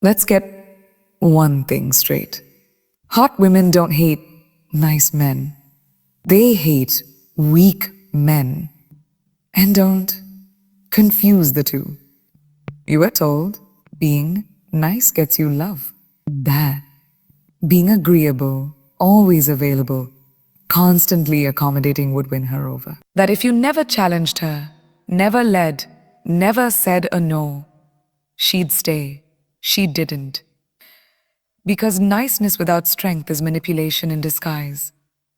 Let's get one thing straight. Hot women don't hate nice men. They hate weak men. And don't confuse the two. You were told being nice gets you love. That being agreeable, always available, constantly accommodating would win her over. That if you never challenged her, never led, never said a no, she'd stay. She didn't. Because niceness without strength is manipulation in disguise.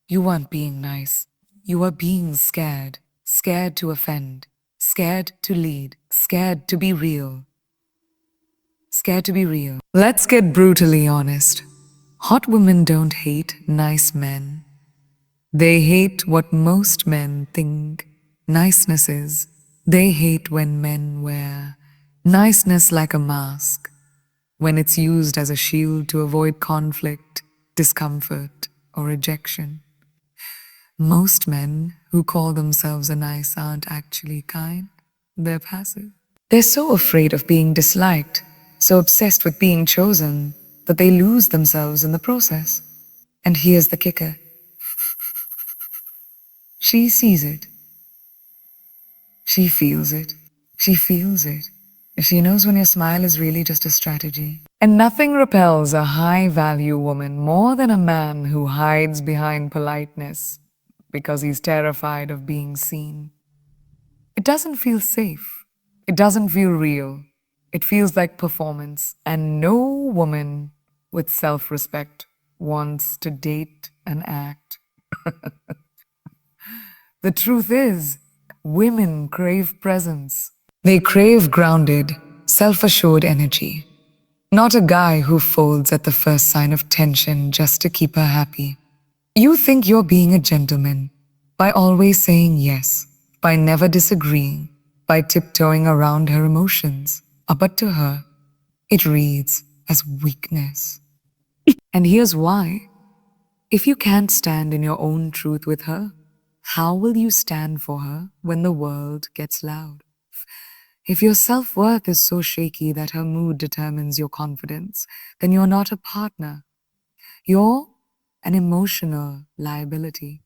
You weren't being nice. You were being scared. Scared to offend. Scared to lead. Scared to be real. Scared to be real. Let's get brutally honest. Hot women don't hate nice men. They hate what most men think niceness is. They hate when men wear niceness like a mask, when it's used as a shield to avoid conflict, discomfort, or rejection. Most men who call themselves a nice aren't actually kind. They're passive. They're so afraid of being disliked, so obsessed with being chosen, that they lose themselves in the process. And here's the kicker. She sees it. She feels it. She feels it. She knows when your smile is really just a strategy. And nothing repels a high-value woman more than a man who hides behind politeness because he's terrified of being seen. It doesn't feel safe. It doesn't feel real. It feels like performance. And no woman with self-respect wants to date and act. The truth is, women crave presence. They crave grounded, self-assured energy. Not a guy who folds at the first sign of tension just to keep her happy. You think you're being a gentleman by always saying yes, by never disagreeing, by tiptoeing around her emotions. But to her, it reads as weakness. And here's why. If you can't stand in your own truth with her, how will you stand for her when the world gets loud? If your self-worth is so shaky that her mood determines your confidence, then you're not a partner. You're an emotional liability.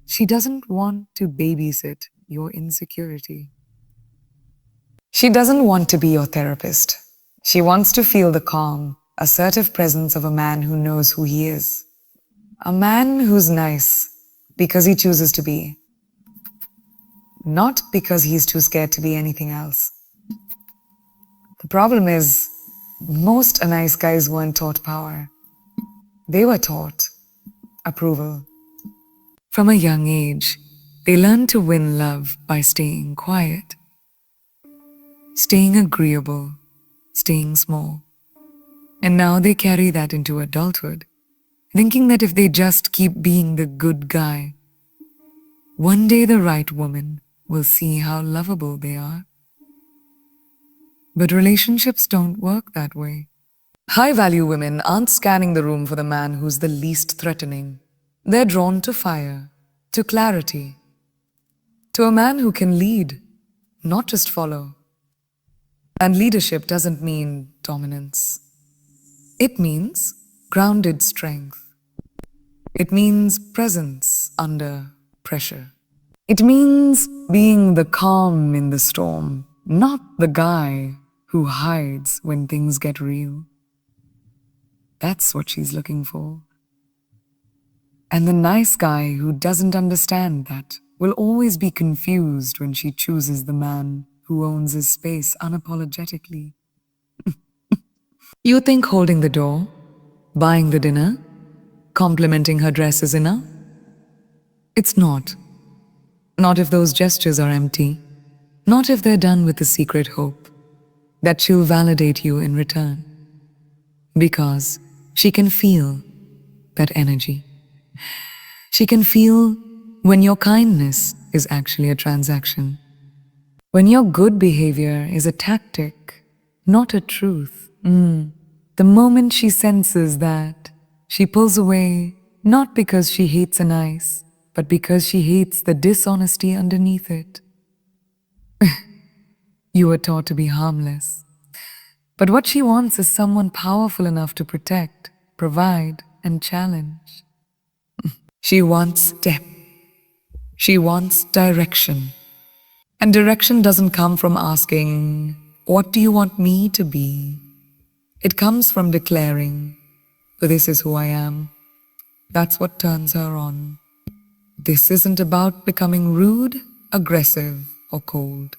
She doesn't want to babysit your insecurity. She doesn't want to be your therapist. She wants to feel the calm, assertive presence of a man who knows who he is. A man who's nice because he chooses to be. Not because he's too scared to be anything else. The problem is, most nice guys weren't taught power. They were taught approval. From a young age, they learned to win love by staying quiet, staying agreeable, staying small. And now they carry that into adulthood, thinking that if they just keep being the good guy, one day the right woman will see how lovable they are. But relationships don't work that way. High-value women aren't scanning the room for the man who's the least threatening. They're drawn to fire, to clarity, to a man who can lead, not just follow. And leadership doesn't mean dominance. It means grounded strength. It means presence under pressure. It means being the calm in the storm, not the guy who hides when things get real. That's what she's looking for. And the nice guy who doesn't understand that will always be confused when she chooses the man who owns his space unapologetically. You think holding the door, buying the dinner, complimenting her dress is enough? It's not. Not if those gestures are empty. Not if they're done with the secret hope that she'll validate you in return. Because she can feel that energy. She can feel when your kindness is actually a transaction. When your good behavior is a tactic, not a truth. The moment she senses that, she pulls away, not because she hates an ice, but because she hates the dishonesty underneath it. You were taught to be harmless. But what she wants is someone powerful enough to protect, provide, and challenge. She wants depth. She wants direction. And direction doesn't come from asking, "What do you want me to be?" It comes from declaring, "This is who I am." That's what turns her on. This isn't about becoming rude, aggressive, or cold.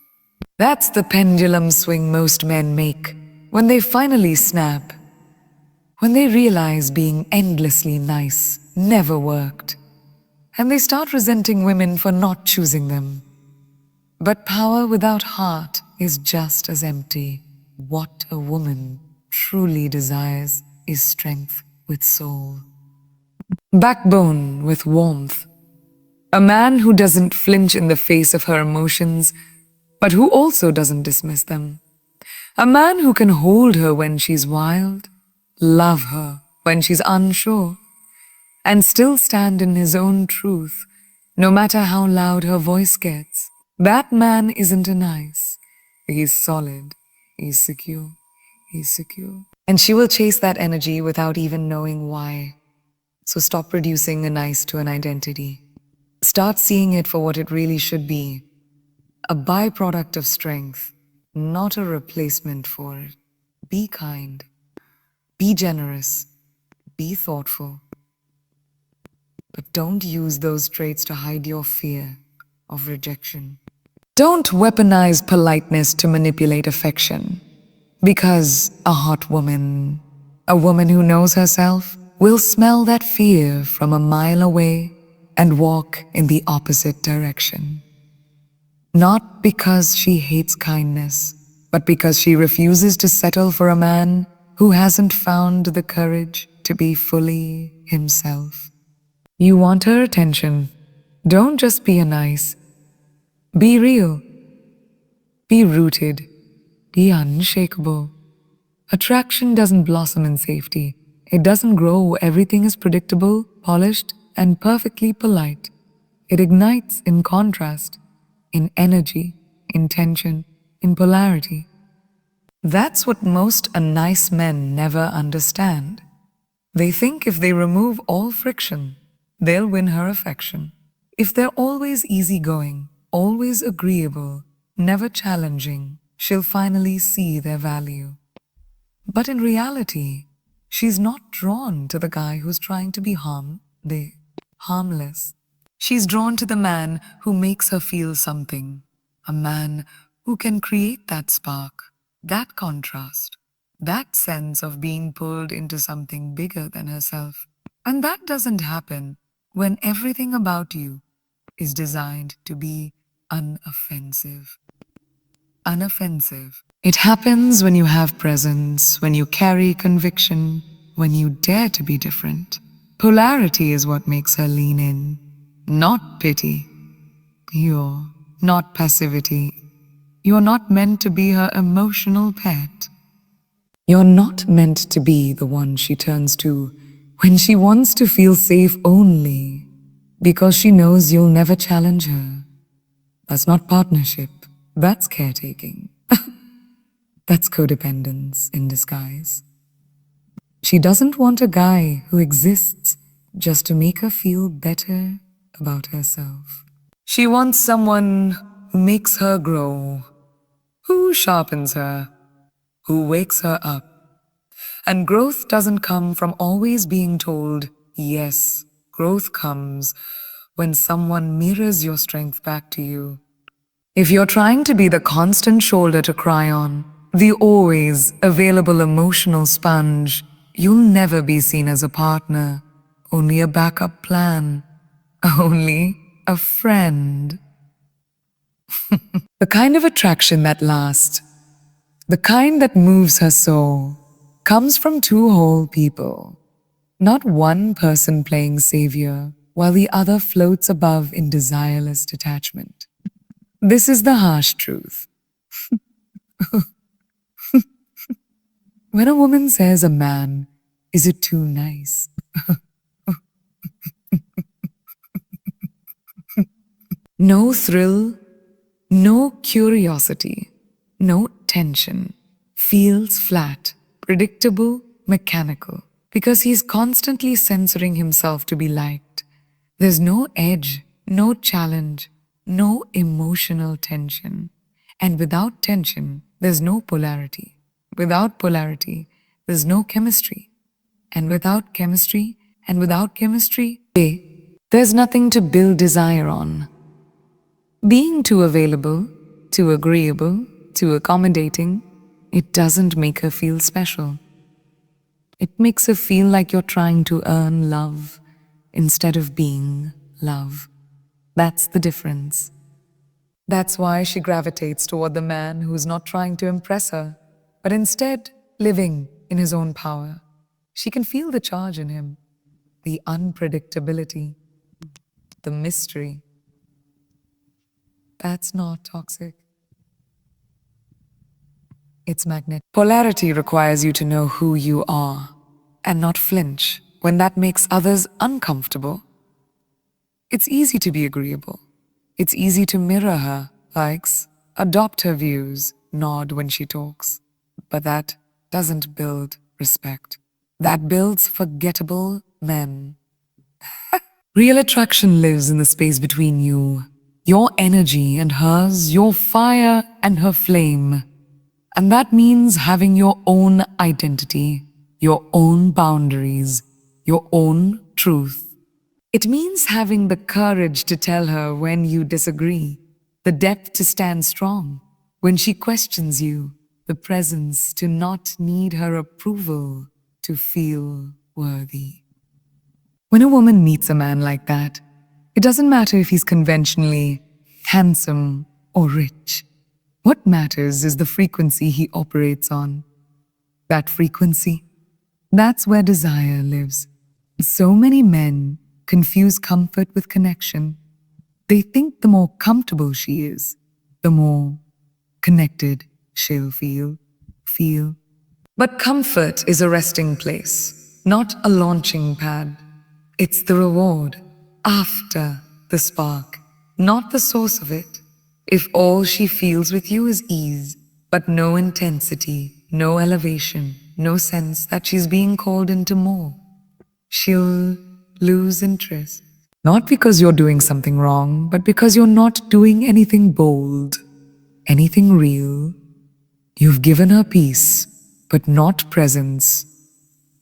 That's the pendulum swing most men make when they finally snap, when they realize being endlessly nice never worked, and they start resenting women for not choosing them. But power without heart is just as empty. What a woman truly desires is strength with soul, backbone with warmth, a man who doesn't flinch in the face of her emotions, but who also doesn't dismiss them. A man who can hold her when she's wild, love her when she's unsure, and still stand in his own truth, no matter how loud her voice gets. That man isn't a nice. He's solid. He's secure. He's secure. And she will chase that energy without even knowing why. So stop reducing a nice to an identity. Start seeing it for what it really should be. A byproduct of strength, not a replacement for it. Be kind. Be generous. Be thoughtful. But don't use those traits to hide your fear of rejection. Don't weaponize politeness to manipulate affection. Because a hot woman, a woman who knows herself, will smell that fear from a mile away and walk in the opposite direction. Not because she hates kindness, but because she refuses to settle for a man who hasn't found the courage to be fully himself. You want her attention. Don't just be a nice. Be real. Be rooted. Be unshakable. Attraction doesn't blossom in safety. It doesn't grow where everything is predictable, polished, and perfectly polite. It ignites in contrast, in energy, in tension, in polarity. That's what most unnice men never understand. They think if they remove all friction, they'll win her affection. If they're always easygoing, always agreeable, never challenging, she'll finally see their value. But in reality, she's not drawn to the guy who's trying to be harmless. She's drawn to the man who makes her feel something, a man who can create that spark, that contrast, that sense of being pulled into something bigger than herself. And that doesn't happen when everything about you is designed to be unoffensive. Unoffensive. It happens when you have presence, when you carry conviction, when you dare to be different. Polarity is what makes her lean in, not pity. You're not passivity. You're not meant to be her emotional pet. You're not meant to be the one she turns to when she wants to feel safe only because she knows you'll never challenge her. That's not partnership. That's caretaking. That's codependence in disguise. She doesn't want a guy who exists just to make her feel better about herself. She wants someone who makes her grow, who sharpens her, who wakes her up. And growth doesn't come from always being told yes. Growth comes when someone mirrors your strength back to you. If you're trying to be the constant shoulder to cry on, the always available emotional sponge, you'll never be seen as a partner, only a backup plan, only a friend. The kind of attraction that lasts, the kind that moves her soul, comes from two whole people, not one person playing savior while the other floats above in desireless detachment. This is the harsh truth. When a woman says a man, "Is it too nice?" No thrill, no curiosity, no tension. feels flat, predictable, mechanical, because he's constantly censoring himself to be liked. There's no edge, no challenge, no emotional tension. And without tension, there's no polarity. Without polarity, there's no chemistry. And without chemistry, there's nothing to build desire on. Being too available, too agreeable, too accommodating, it doesn't make her feel special. It makes her feel like you're trying to earn love instead of being love. That's the difference. That's why she gravitates toward the man who's not trying to impress her, but instead living in his own power. She can feel the charge in him, the unpredictability, the mystery. That's not toxic. It's magnetic. Polarity requires you to know who you are and not flinch when that makes others uncomfortable. It's easy to be agreeable. It's easy to mirror her likes, adopt her views, nod when she talks. But that doesn't build respect. That builds forgettable men. Real attraction lives in the space between you, your energy and hers, your fire and her flame. And that means having your own identity, your own boundaries, your own truth. It means having the courage to tell her when you disagree, the depth to stand strong when she questions you, the presence to not need her approval to feel worthy. When a woman meets a man like that, it doesn't matter if he's conventionally handsome or rich. What matters is the frequency he operates on. That frequency, that's where desire lives. So many men confuse comfort with connection. They think the more comfortable she is, the more connected she'll feel. But comfort is a resting place, not a launching pad. It's the reward after the spark, not the source of it. If all she feels with you is ease, but no intensity, no elevation, no sense that she's being called into more, she'll lose interest. Not because you're doing something wrong, but because you're not doing anything bold, anything real. You've given her peace, but not presence.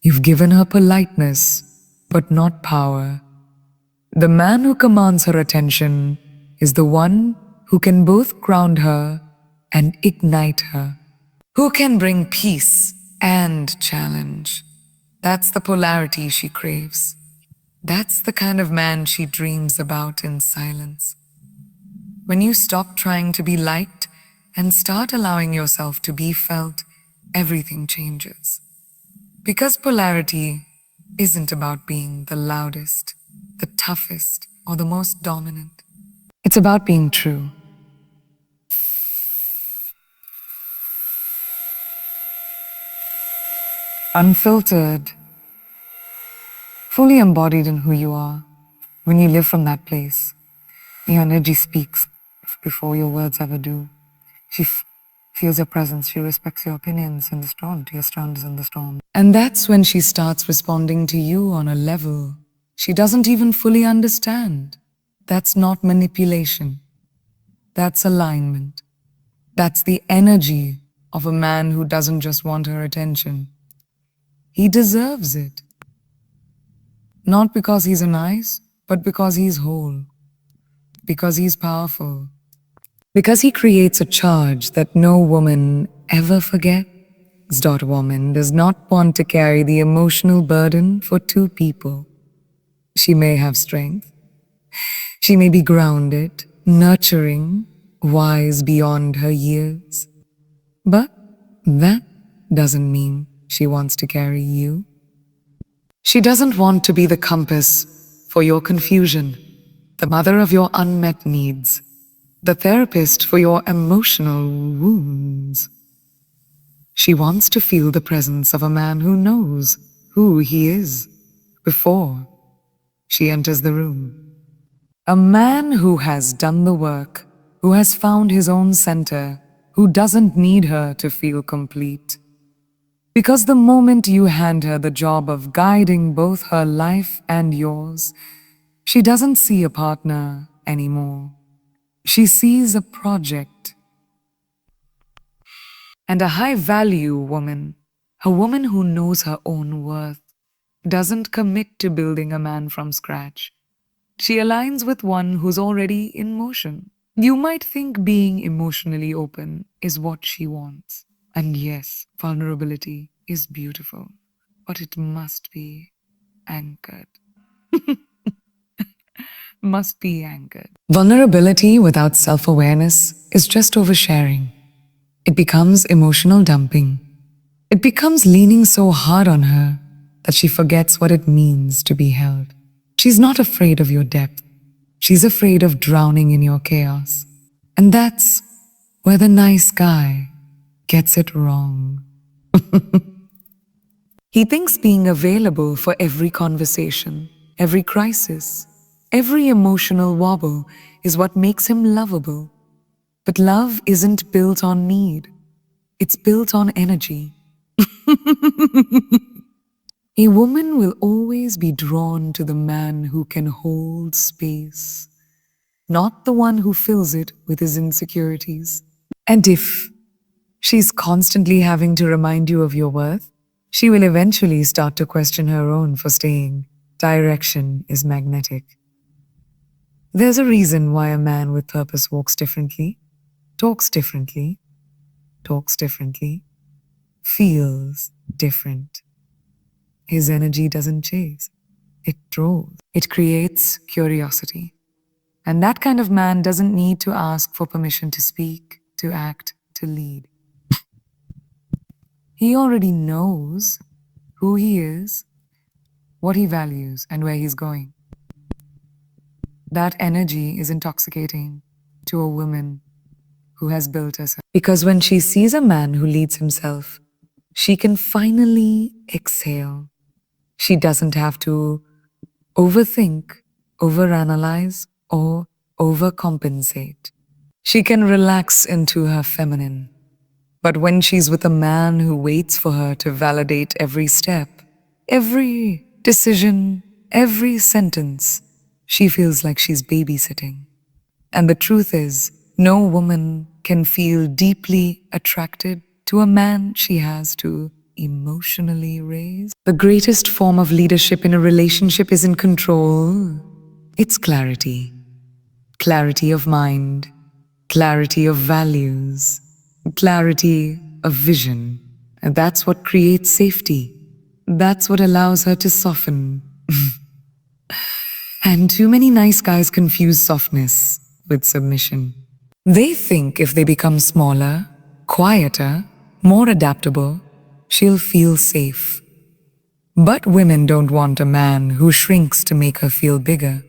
You've given her politeness, but not power. The man who commands her attention is the one who can both ground her and ignite her, who can bring peace and challenge. That's the polarity she craves. That's the kind of man she dreams about in silence. When you stop trying to be liked and start allowing yourself to be felt, everything changes. Because polarity isn't about being the loudest, the toughest, or the most dominant. It's about being true. Unfiltered, fully embodied in who you are. When you live from that place, your energy speaks before your words ever do. She feels your presence, she respects your opinions in the storm, to your surroundings in the storm. And that's when she starts responding to you on a level she doesn't even fully understand. That's not manipulation. That's alignment. That's the energy of a man who doesn't just want her attention. He deserves it. Not because he's nice, but because he's whole. Because he's powerful. Because he creates a charge that no woman ever forgets. Woman does not want to carry the emotional burden for two people. She may have strength. She may be grounded, nurturing, wise beyond her years. But that doesn't mean she wants to carry you. She doesn't want to be the compass for your confusion, the mother of your unmet needs, the therapist for your emotional wounds. She wants to feel the presence of a man who knows who he is before she enters the room. A man who has done the work, who has found his own center, who doesn't need her to feel complete. Because the moment you hand her the job of guiding both her life and yours, she doesn't see a partner anymore. She sees a project and a high value woman, a woman who knows her own worth, doesn't commit to building a man from scratch. She aligns with one who's already in motion. You might think being emotionally open is what she wants. And yes, vulnerability is beautiful, but it must be anchored. Must be anchored. Vulnerability without self awareness is just oversharing. It becomes emotional dumping. It becomes leaning so hard on her that she forgets what it means to be held. She's not afraid of your depth. She's afraid of drowning in your chaos. And that's where the nice guy gets it wrong. He thinks being available for every conversation, every crisis, every emotional wobble is what makes him lovable. But love isn't built on need, it's built on energy. A woman will always be drawn to the man who can hold space, not the one who fills it with his insecurities. And if she's constantly having to remind you of your worth, she will eventually start to question her own for staying. Direction is magnetic. There's a reason why a man with purpose walks differently, talks differently, talks differently, feels different. His energy doesn't chase, it draws. It creates curiosity. And that kind of man doesn't need to ask for permission to speak, to act, to lead. He already knows who he is, what he values, and where he's going. That energy is intoxicating to a woman who has built herself. Because when she sees a man who leads himself, she can finally exhale. She doesn't have to overthink, overanalyze, or overcompensate. She can relax into her feminine. But when she's with a man who waits for her to validate every step, every decision, every sentence, she feels like she's babysitting. And the truth is, no woman can feel deeply attracted to a man she has to emotionally raise. The greatest form of leadership in a relationship isn't control, it's clarity. Clarity of mind, clarity of values, clarity of vision. And that's what creates safety. That's what allows her to soften. And too many nice guys confuse softness with submission. They think if they become smaller, quieter, more adaptable, she'll feel safe. But women don't want a man who shrinks to make her feel bigger.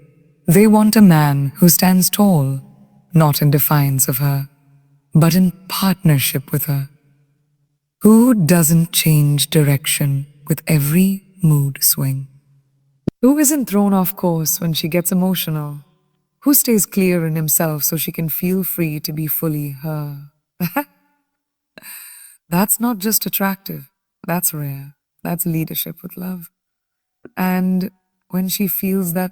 They want a man who stands tall, not in defiance of her, but in partnership with her. Who doesn't change direction with every mood swing? Who isn't thrown off course when she gets emotional? Who stays clear in himself so she can feel free to be fully her? That's not just attractive, that's rare. That's leadership with love. And when she feels that,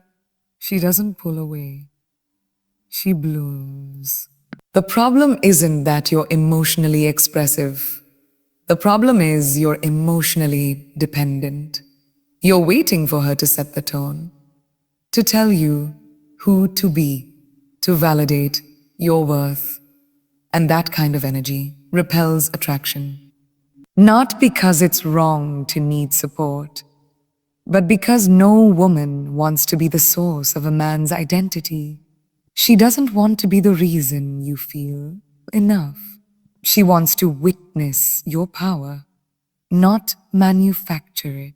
she doesn't pull away, she blooms. The problem isn't that you're emotionally expressive. The problem is you're emotionally dependent. You're waiting for her to set the tone, to tell you who to be, to validate your worth. And that kind of energy repels attraction. Not because it's wrong to need support, but because no woman wants to be the source of a man's identity. She doesn't want to be the reason you feel enough. She wants to witness your power, not manufacture it.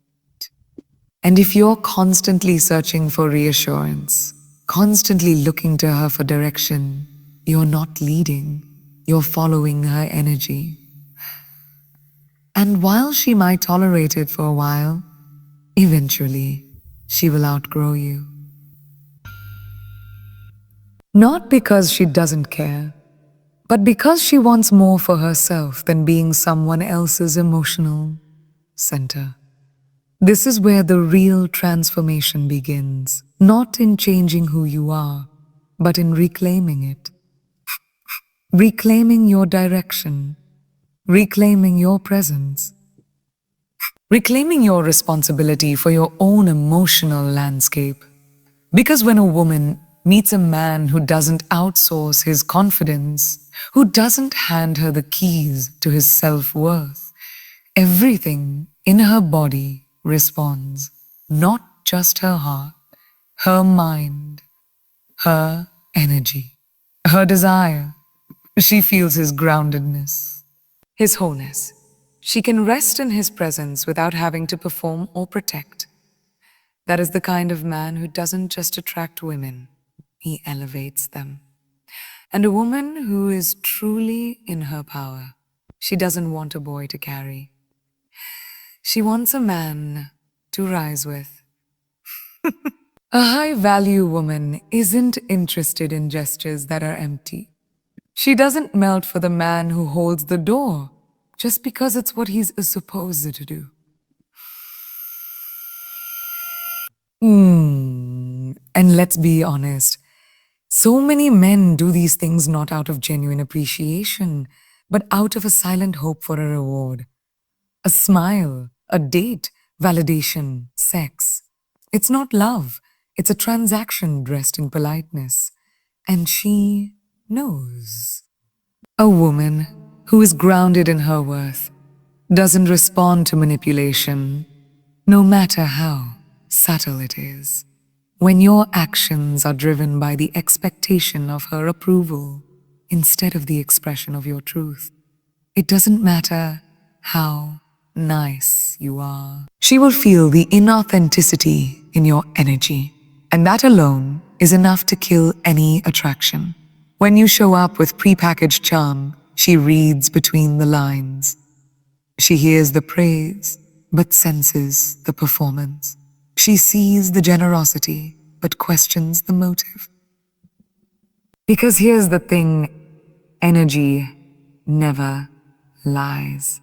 And if you're constantly searching for reassurance, constantly looking to her for direction, you're not leading, you're following her energy. And while she might tolerate it for a while, eventually she will outgrow you. Not because she doesn't care, but because she wants more for herself than being someone else's emotional center. This is where the real transformation begins, not in changing who you are, but in reclaiming it. Reclaiming your direction, reclaiming your presence, reclaiming your responsibility for your own emotional landscape. Because when a woman meets a man who doesn't outsource his confidence, who doesn't hand her the keys to his self-worth, everything in her body responds, not just her heart, her mind, her energy, her desire. She feels his groundedness, his wholeness. She can rest in his presence without having to perform or protect. That is the kind of man who doesn't just attract women, he elevates them. And a woman who is truly in her power, she doesn't want a boy to carry. She wants a man to rise with. A high-value woman isn't interested in gestures that are empty. She doesn't melt for the man who holds the door just because it's what he's supposed to do. And let's be honest, so many men do these things not out of genuine appreciation, but out of a silent hope for a reward. A smile, a date, validation, sex. It's not love, it's a transaction dressed in politeness. And she knows. A woman who is grounded in her worth doesn't respond to manipulation, no matter how subtle it is. When your actions are driven by the expectation of her approval instead of the expression of your truth, it doesn't matter how nice you are. She will feel the inauthenticity in your energy, and that alone is enough to kill any attraction. When you show up with prepackaged charm, she reads between the lines. She hears the praise, but senses the performance. She sees the generosity, but questions the motive. Because here's the thing, energy never lies.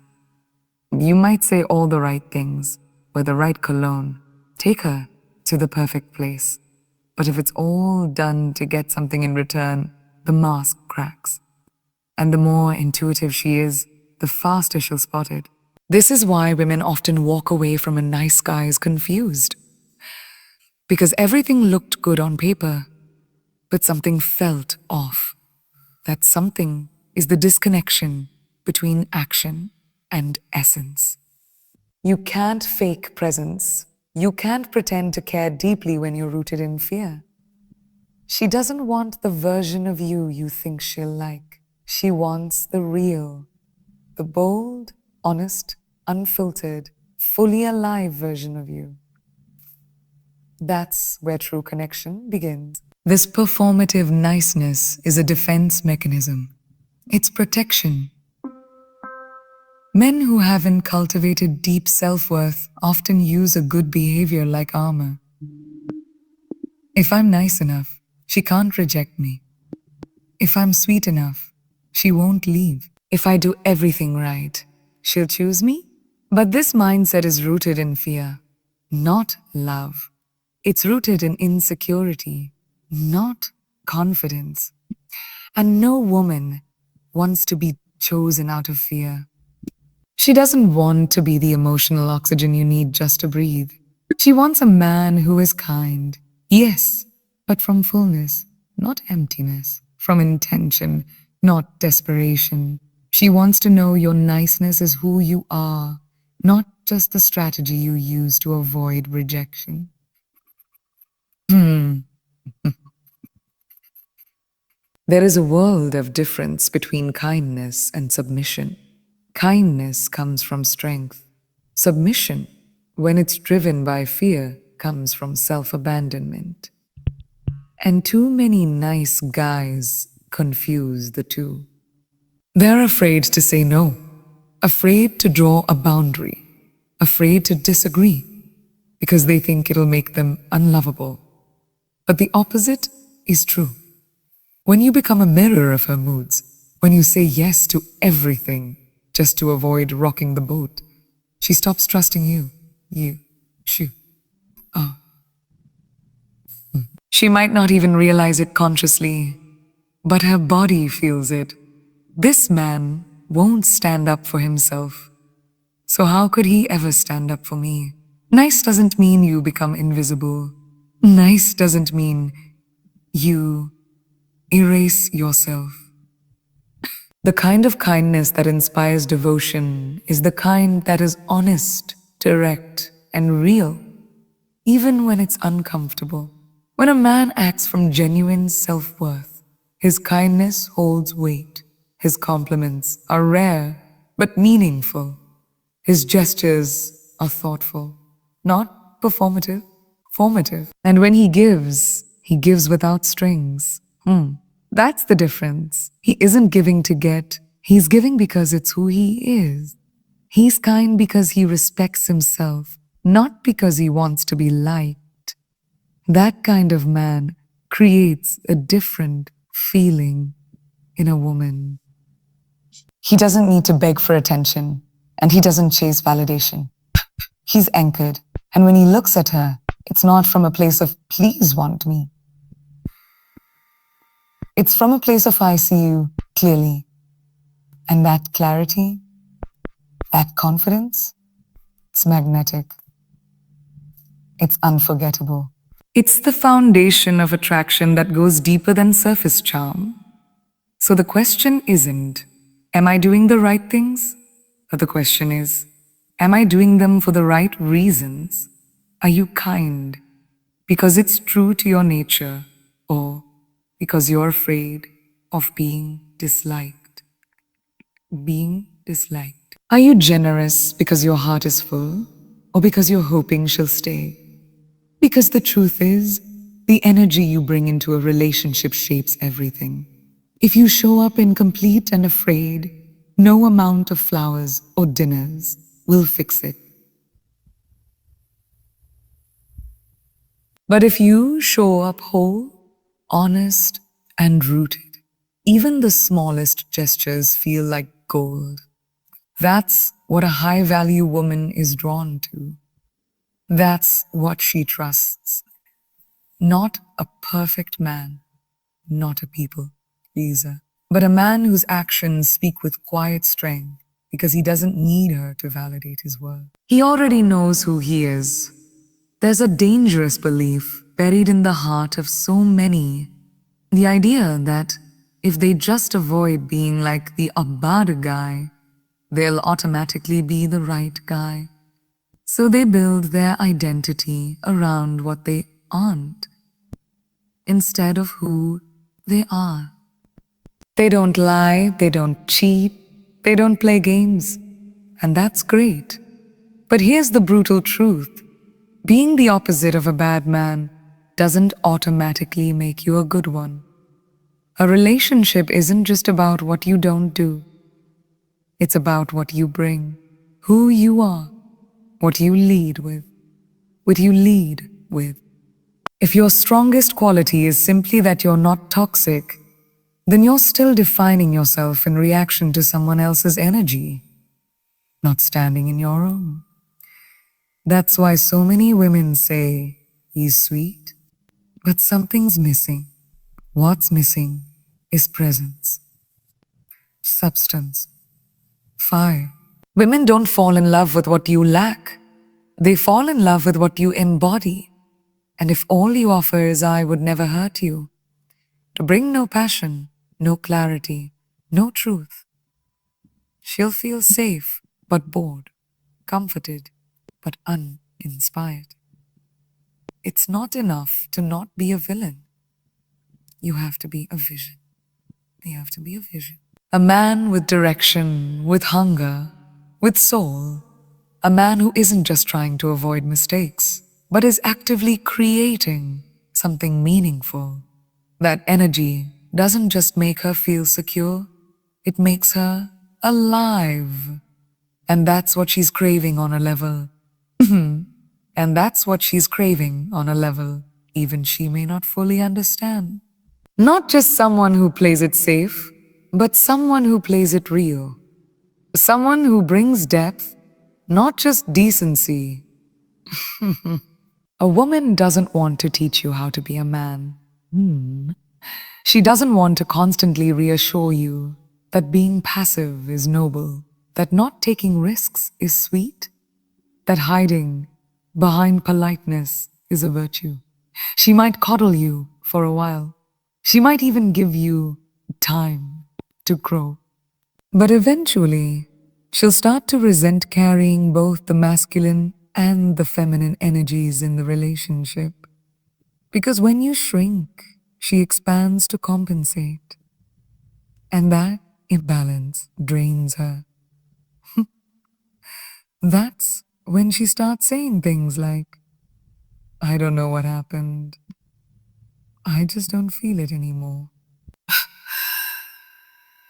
You might say all the right things, with the right cologne, take her to the perfect place. But if it's all done to get something in return, the mask cracks. And the more intuitive she is, the faster she'll spot it. This is why women often walk away from a nice guy confused. Because everything looked good on paper, but something felt off. That something is the disconnection between action and essence. You can't fake presence. You can't pretend to care deeply when you're rooted in fear. She doesn't want the version of you think she'll like. She wants the real, the bold, honest, unfiltered, fully alive version of you. That's where true connection begins. This performative niceness is a defense mechanism. It's protection. Men who haven't cultivated deep self-worth often use a good behavior like armor. If I'm nice enough, she can't reject me. If I'm sweet enough, she won't leave. If I do everything right, she'll choose me? But this mindset is rooted in fear, not love. It's rooted in insecurity, not confidence. And no woman wants to be chosen out of fear. She doesn't want to be the emotional oxygen you need just to breathe. She wants a man who is kind, yes, but from fullness, not emptiness, from intention, not desperation. She wants to know your niceness is who you are, not just the strategy you use to avoid rejection. There is a world of difference between kindness and submission. Kindness comes from strength. Submission, when it's driven by fear, comes from self-abandonment. And too many nice guys confuse the two. They're afraid to say no, afraid to draw a boundary, afraid to disagree, because they think it'll make them unlovable. But the opposite is true. When you become a mirror of her moods, When you say yes to everything just to avoid rocking the boat, she stops trusting you. Shoo. She might not even realize it consciously, but her body feels it. This man won't stand up for himself. So how could he ever stand up for me? Nice doesn't mean you become invisible. Nice doesn't mean you erase yourself. The kind of kindness that inspires devotion is the kind that is honest, direct, and real, even when it's uncomfortable. When a man acts from genuine self-worth, his kindness holds weight. His compliments are rare but meaningful. His gestures are thoughtful, not performative, formative. And when he gives without strings. That's the difference. He isn't giving to get, he's giving because it's who he is. He's kind because he respects himself, not because he wants to be liked. That kind of man creates a different feeling in a woman. He doesn't need to beg for attention, and he doesn't chase validation. He's anchored, and when he looks at her, it's not from a place of please want me. It's from a place of I see you clearly. And that clarity, that confidence, it's magnetic. It's unforgettable. It's the foundation of attraction that goes deeper than surface charm. So the question isn't, am I doing the right things? But the question is, am I doing them for the right reasons? Are you kind because it's true to your nature, or because you're afraid of being disliked? Being disliked. Are you generous because your heart is full, or because you're hoping she'll stay? Because the truth is, the energy you bring into a relationship shapes everything. If you show up incomplete and afraid, no amount of flowers or dinners will fix it. But if you show up whole, honest, and rooted, even the smallest gestures feel like gold. That's what a high-value woman is drawn to. That's what she trusts. Not a perfect man, not a people pleaser, but a man whose actions speak with quiet strength because he doesn't need her to validate his worth. He already knows who he is. There's a dangerous belief buried in the heart of so many. The idea that if they just avoid being like the bad guy, they'll automatically be the right guy. So they build their identity around what they aren't, instead of who they are. They don't lie, they don't cheat, they don't play games. And that's great. But here's the brutal truth. Being the opposite of a bad man doesn't automatically make you a good one. A relationship isn't just about what you don't do. It's about what you bring, who you are, what you lead with, what you lead with. If your strongest quality is simply that you're not toxic, then you're still defining yourself in reaction to someone else's energy, not standing in your own. That's why so many women say, he's sweet, but something's missing. What's missing is presence, substance, fire. Women don't fall in love with what you lack. They fall in love with what you embody. And if all you offer is I would never hurt you, to bring no passion, no clarity, no truth, she'll feel safe but bored, comforted but uninspired. It's not enough to not be a villain. You have to be a vision. You have to be a vision. A man with direction, with hunger, with soul. A man who isn't just trying to avoid mistakes, but is actively creating something meaningful. That energy doesn't just make her feel secure, it makes her alive. And that's what she's craving on a level. And that's what she's craving on a level even she may not fully understand. Not just someone who plays it safe, but someone who plays it real. Someone who brings depth, not just decency. A woman doesn't want to teach you how to be a man. She doesn't want to constantly reassure you that being passive is noble, that not taking risks is sweet, that hiding behind politeness is a virtue. She might coddle you for a while. She might even give you time to grow. But eventually, she'll start to resent carrying both the masculine and the feminine energies in the relationship. Because when you shrink, she expands to compensate. And that imbalance drains her. That's when she starts saying things like, I don't know what happened. I just don't feel it anymore.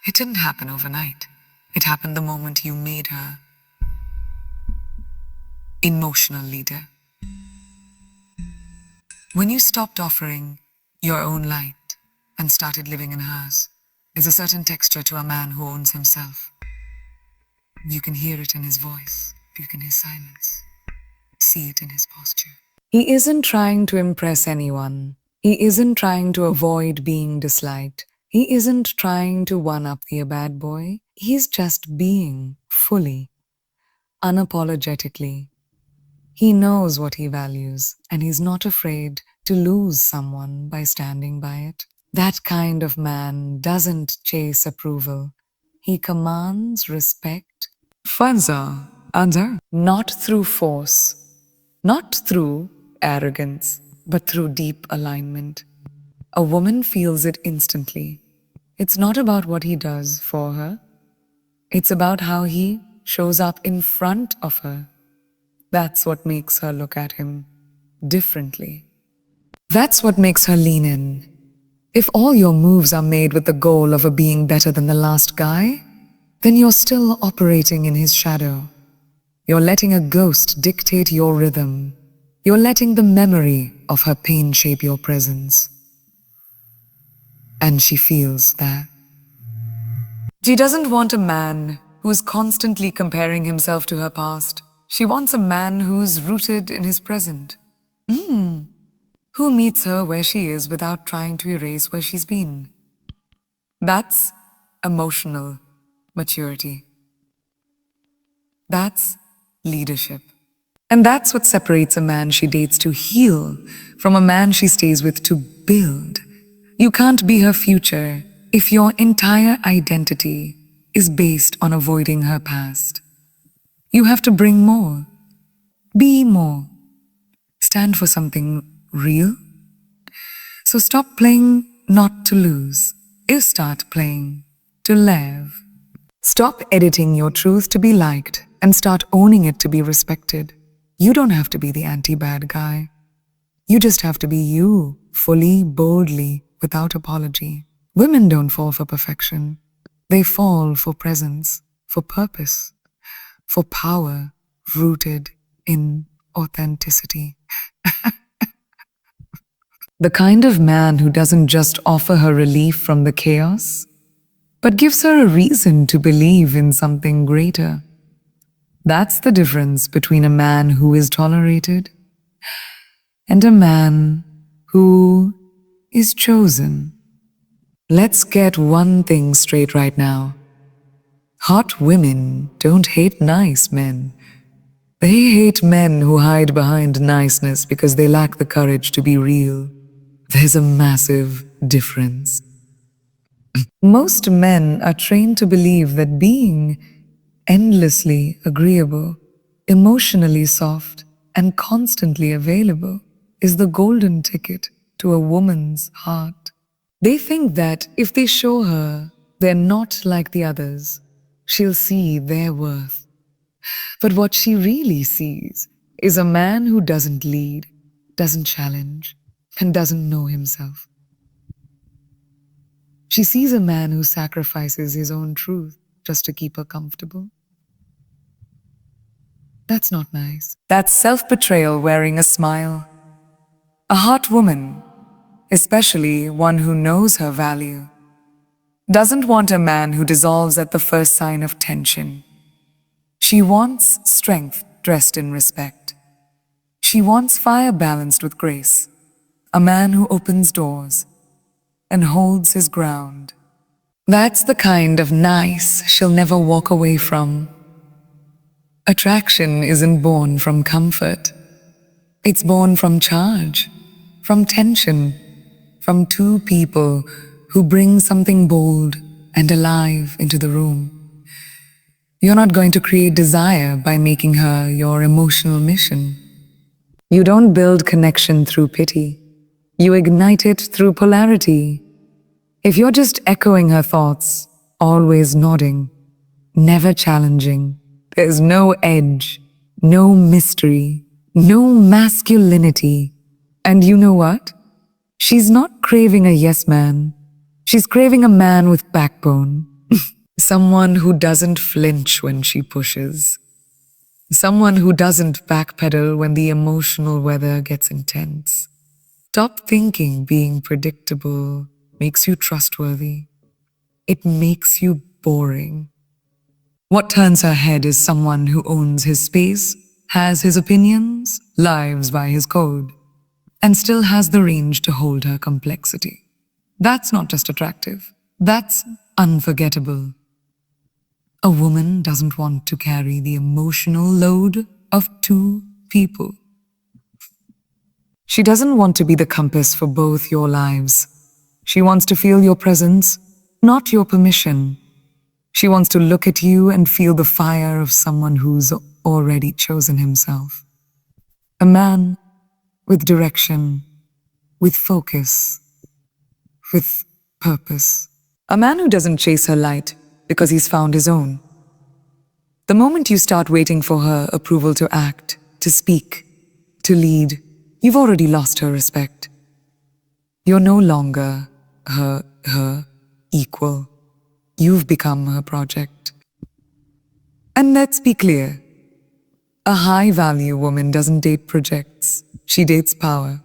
It didn't happen overnight. It happened the moment you made her emotional leader. When you stopped offering your own light and started living in hers, there's a certain texture to a man who owns himself. You can hear it in his voice, you can hear silence, see it in his posture. He isn't trying to impress anyone. He isn't trying to avoid being disliked. He isn't trying to one-up the bad boy. He's just being fully, unapologetically. He knows what he values, and he's not afraid to lose someone by standing by it. That kind of man doesn't chase approval. He commands respect. Fanza, answer. Not through force, not through arrogance, but through deep alignment. A woman feels it instantly. It's not about what he does for her. It's about how he shows up in front of her. That's what makes her look at him differently. That's what makes her lean in. If all your moves are made with the goal of a being better than the last guy, then you're still operating in his shadow. You're letting a ghost dictate your rhythm. You're letting the memory of her pain shape your presence. And she feels that. She doesn't want a man who's constantly comparing himself to her past. She wants a man who's rooted in his present. Who meets her where she is without trying to erase where she's been. That's emotional maturity. That's leadership. And that's what separates a man she dates to heal from a man she stays with to build. You can't be her future if your entire identity is based on avoiding her past. You have to bring more, be more, stand for something real. So stop playing not to lose. You start playing to live. Stop editing your truth to be liked and start owning it to be respected. You don't have to be the anti-bad guy. You just have to be you, fully, boldly, without apology. Women don't fall for perfection. They fall for presence, for purpose, for power rooted in authenticity. The kind of man who doesn't just offer her relief from the chaos, but gives her a reason to believe in something greater. That's the difference between a man who is tolerated and a man who is chosen. Let's get one thing straight right now. Hot women don't hate nice men. They hate men who hide behind niceness because they lack the courage to be real. There's a massive difference. Most men are trained to believe that being endlessly agreeable, emotionally soft, and constantly available is the golden ticket to a woman's heart. They think that if they show her they're not like the others, she'll see their worth. But what she really sees is a man who doesn't lead, doesn't challenge, and doesn't know himself. She sees a man who sacrifices his own truth just to keep her comfortable. That's not nice. That's self-betrayal wearing a smile. A hot woman, especially one who knows her value, doesn't want a man who dissolves at the first sign of tension. She wants strength dressed in respect. She wants fire balanced with grace, a man who opens doors and holds his ground. That's the kind of nice she'll never walk away from. Attraction isn't born from comfort. It's born from charge, from tension, from two people who bring something bold and alive into the room. You're not going to create desire by making her your emotional mission. You don't build connection through pity. You ignite it through polarity. If you're just echoing her thoughts, always nodding, never challenging, there's no edge, no mystery, no masculinity. And you know what? She's not craving a yes man. She's craving a man with backbone. Someone who doesn't flinch when she pushes. Someone who doesn't backpedal when the emotional weather gets intense. Stop thinking being predictable makes you trustworthy. It makes you boring. What turns her head is someone who owns his space, has his opinions, lives by his code, and still has the range to hold her complexity. That's not just attractive. That's unforgettable. A woman doesn't want to carry the emotional load of two people. She doesn't want to be the compass for both your lives. She wants to feel your presence, not your permission. She wants to look at you and feel the fire of someone who's already chosen himself. A man with direction, with focus, with purpose. A man who doesn't chase her light because he's found his own. The moment you start waiting for her approval to act, to speak, to lead, you've already lost her respect. You're no longer her equal. You've become her project. And let's be clear. A high-value woman doesn't date projects. She dates power.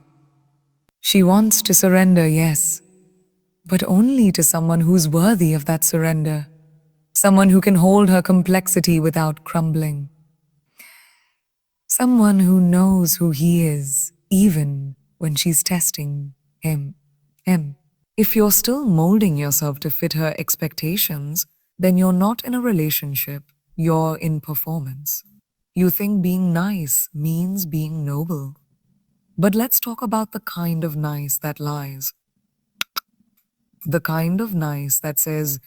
She wants to surrender, yes, but only to someone who's worthy of that surrender. Someone who can hold her complexity without crumbling. Someone who knows who he is, even when she's testing him. If you're still molding yourself to fit her expectations, then you're not in a relationship, you're in performance. You think being nice means being noble. But let's talk about the kind of nice that lies. The kind of nice that says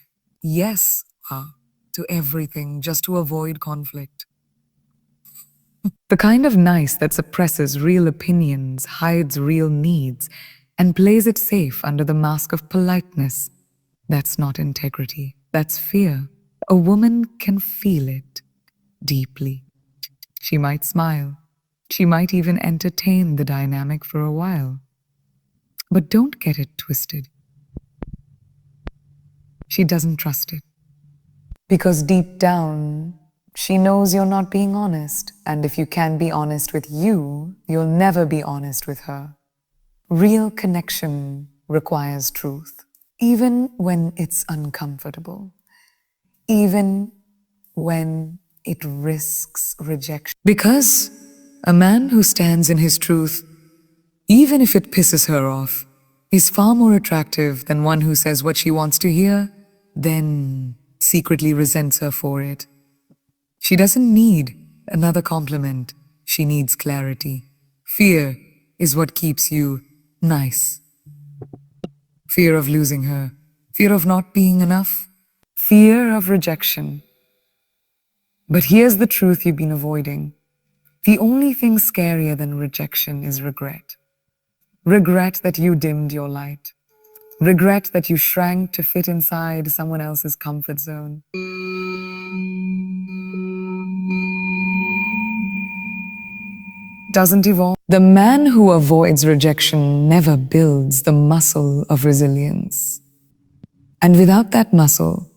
yes to everything just to avoid conflict. The kind of nice that suppresses real opinions, hides real needs, and plays it safe under the mask of politeness. That's not integrity. That's fear. A woman can feel it deeply. She might smile. She might even entertain the dynamic for a while. But don't get it twisted. She doesn't trust it. Because deep down, she knows you're not being honest. And if you can't be honest with you, you'll never be honest with her. Real connection requires truth, even when it's uncomfortable, even when it risks rejection. Because a man who stands in his truth, even if it pisses her off, is far more attractive than one who says what she wants to hear, then secretly resents her for it. She doesn't need another compliment. She needs clarity. Fear is what keeps you nice. Fear of losing her. Fear of not being enough. Fear of rejection. But here's the truth you've been avoiding. The only thing scarier than rejection is regret. Regret that you dimmed your light. Regret that you shrank to fit inside someone else's comfort zone. Doesn't evolve. The man who avoids rejection never builds the muscle of resilience. And without that muscle,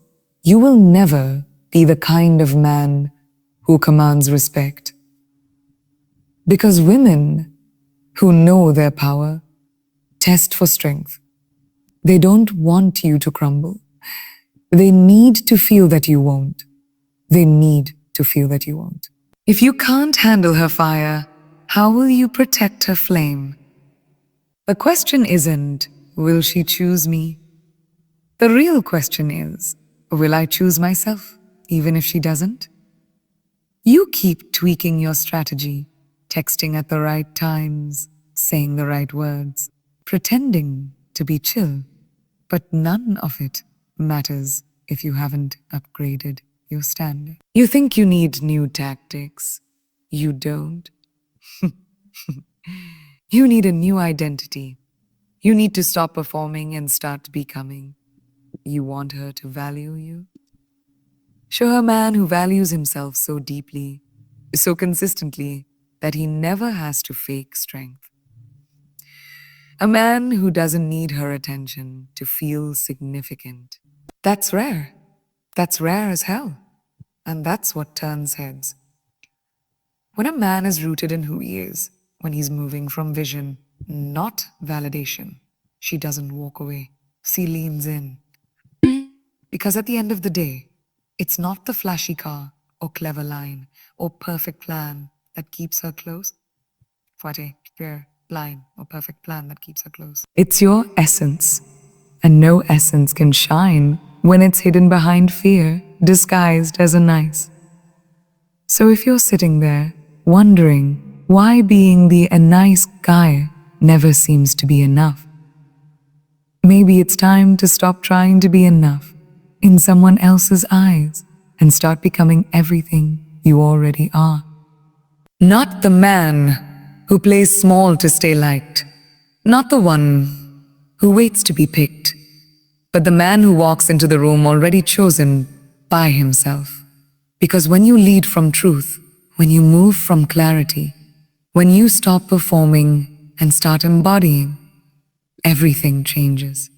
you will never be the kind of man who commands respect. Because women who know their power test for strength. They don't want you to crumble. They need to feel that you won't. They need to feel that you won't. If you can't handle her fire, how will you protect her flame? The question isn't, will she choose me? The real question is, will I choose myself, even if she doesn't? You keep tweaking your strategy, texting at the right times, saying the right words, pretending to be chill, but none of it matters if you haven't upgraded your standard. You think you need new tactics. You don't. You need a new identity. You need to stop performing and start becoming. You want her to value you? Show her a man who values himself so deeply, so consistently, that he never has to fake strength. A man who doesn't need her attention to feel significant. That's rare. That's rare as hell. And that's what turns heads. When a man is rooted in who he is, when he's moving from vision, not validation, she doesn't walk away. She leans in. Because at the end of the day, it's not the flashy car or clever line or perfect plan that keeps her close. Forte, fair, line or perfect plan that keeps her close. It's your essence. And no essence can shine when it's hidden behind fear, disguised as a nice. So if you're sitting there, wondering why being the a nice guy never seems to be enough, maybe it's time to stop trying to be enough in someone else's eyes and start becoming everything you already are. Not the man who plays small to stay liked, not the one who waits to be picked, but the man who walks into the room already chosen by himself. Because when you lead from truth, when you move from clarity, when you stop performing and start embodying, everything changes.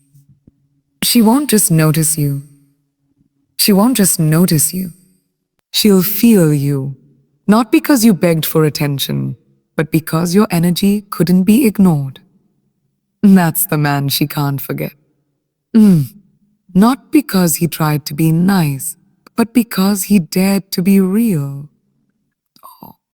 She won't just notice you. She won't just notice you. She'll feel you. Not because you begged for attention, but because your energy couldn't be ignored. That's the man she can't forget. Not because he tried to be nice, but because he dared to be real.